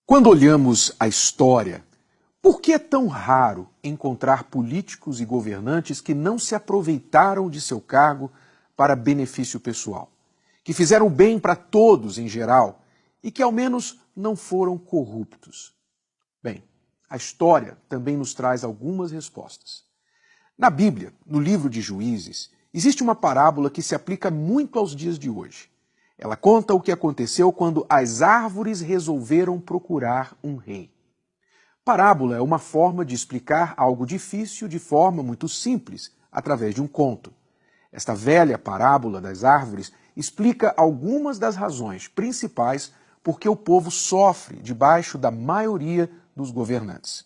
Quando olhamos a história, por que é tão raro encontrar políticos e governantes que não se aproveitaram de seu cargo para benefício pessoal, que fizeram bem para todos em geral e que ao menos não foram corruptos? Bem, a história também nos traz algumas respostas. Na Bíblia, no livro de Juízes, existe uma parábola que se aplica muito aos dias de hoje. Ela conta o que aconteceu quando as árvores resolveram procurar um rei. Parábola é uma forma de explicar algo difícil de forma muito simples, através de um conto. Esta velha parábola das árvores explica algumas das razões principais por que o povo sofre debaixo da maioria dos governantes.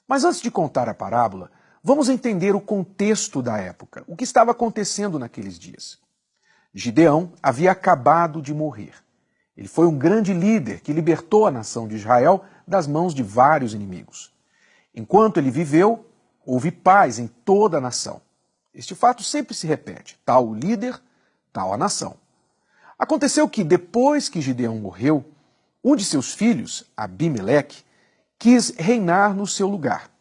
Mas antes de contar a parábola, vamos entender o contexto da época, o que estava acontecendo naqueles dias. Gideão havia acabado de morrer. Ele foi um grande líder que libertou a nação de Israel das mãos de vários inimigos. Enquanto ele viveu, houve paz em toda a nação. Este fato sempre se repete: tal o líder, tal a nação. Aconteceu que, depois que Gideão morreu, um de seus filhos, Abimeleque, quis reinar no seu lugar.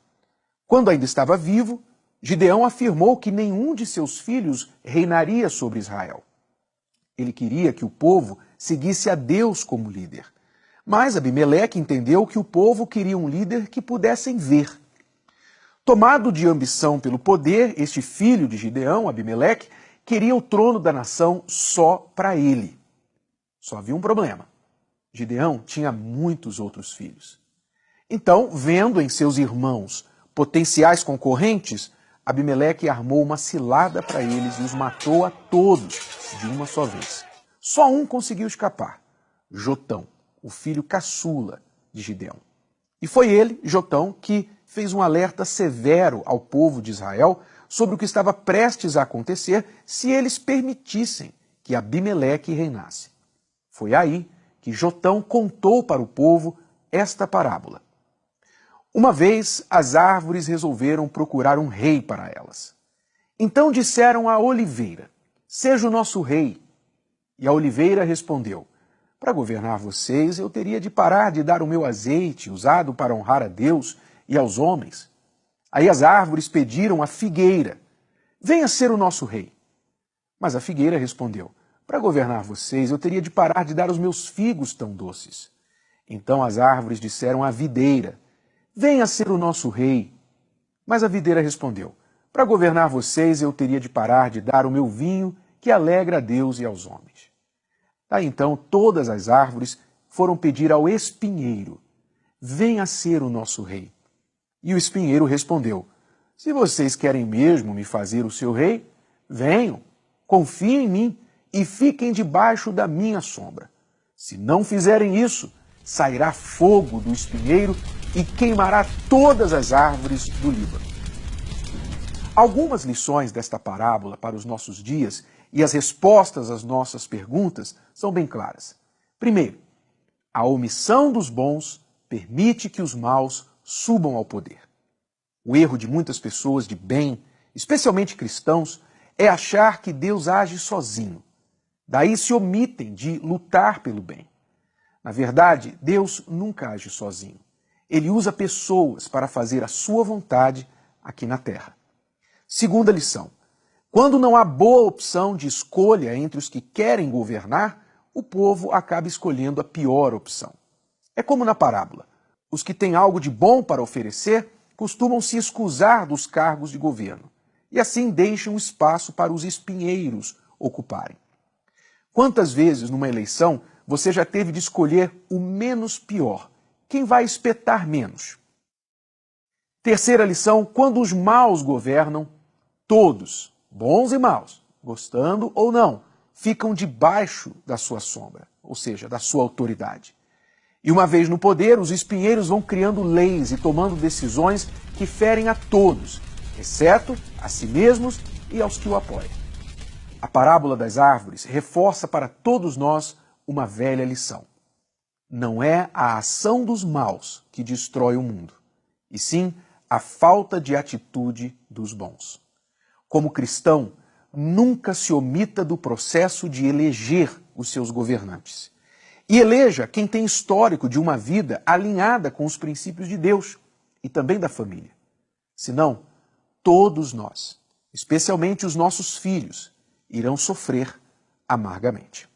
Quando ainda estava vivo, Gideão afirmou que nenhum de seus filhos reinaria sobre Israel. Ele queria que o povo seguisse a Deus como líder. Mas Abimeleque entendeu que o povo queria um líder que pudessem ver. Tomado de ambição pelo poder, este filho de Gideão, Abimeleque, queria o trono da nação só para ele. Só havia um problema. Gideão tinha muitos outros filhos. Então, vendo em seus irmãos potenciais concorrentes, Abimeleque armou uma cilada para eles e os matou a todos de uma só vez. Só um conseguiu escapar: Jotão, o filho caçula de Gideão. E foi ele, Jotão, que fez um alerta severo ao povo de Israel sobre o que estava prestes a acontecer se eles permitissem que Abimeleque reinasse. Foi aí que Jotão contou para o povo esta parábola. Uma vez, as árvores resolveram procurar um rei para elas. Então disseram à oliveira: seja o nosso rei. E a oliveira respondeu: para governar vocês, eu teria de parar de dar o meu azeite, usado para honrar a Deus e aos homens. Aí as árvores pediram à figueira: venha ser o nosso rei. Mas a figueira respondeu: para governar vocês, eu teria de parar de dar os meus figos tão doces. Então as árvores disseram à videira: venha ser o nosso rei. Mas a videira respondeu: para governar vocês, eu teria de parar de dar o meu vinho, que alegra a Deus e aos homens. Daí então todas as árvores foram pedir ao espinheiro: venha ser o nosso rei. E o espinheiro respondeu: se vocês querem mesmo me fazer o seu rei, venham, confiem em mim e fiquem debaixo da minha sombra. Se não fizerem isso, sairá fogo do espinheiro e queimará todas as árvores do Líbano. Algumas lições desta parábola para os nossos dias e as respostas às nossas perguntas são bem claras. Primeiro, a omissão dos bons permite que os maus subam ao poder. O erro de muitas pessoas de bem, especialmente cristãos, é achar que Deus age sozinho. Daí se omitem de lutar pelo bem. Na verdade, Deus nunca age sozinho. Ele usa pessoas para fazer a sua vontade aqui na terra. Segunda lição: quando não há boa opção de escolha entre os que querem governar, o povo acaba escolhendo a pior opção. É como na parábola: os que têm algo de bom para oferecer costumam se escusar dos cargos de governo, e assim deixam espaço para os espinheiros ocuparem. Quantas vezes numa eleição você já teve de escolher o menos pior? Quem vai espetar menos? Terceira lição: quando os maus governam, todos, bons e maus, gostando ou não, ficam debaixo da sua sombra, ou seja, da sua autoridade. E uma vez no poder, os espinheiros vão criando leis e tomando decisões que ferem a todos, exceto a si mesmos e aos que o apoiam. A parábola das árvores reforça para todos nós uma velha lição. Não é a ação dos maus que destrói o mundo, e sim a falta de atitude dos bons. Como cristão, nunca se omita do processo de eleger os seus governantes. E eleja quem tem histórico de uma vida alinhada com os princípios de Deus e também da família. Senão, todos nós, especialmente os nossos filhos, irão sofrer amargamente.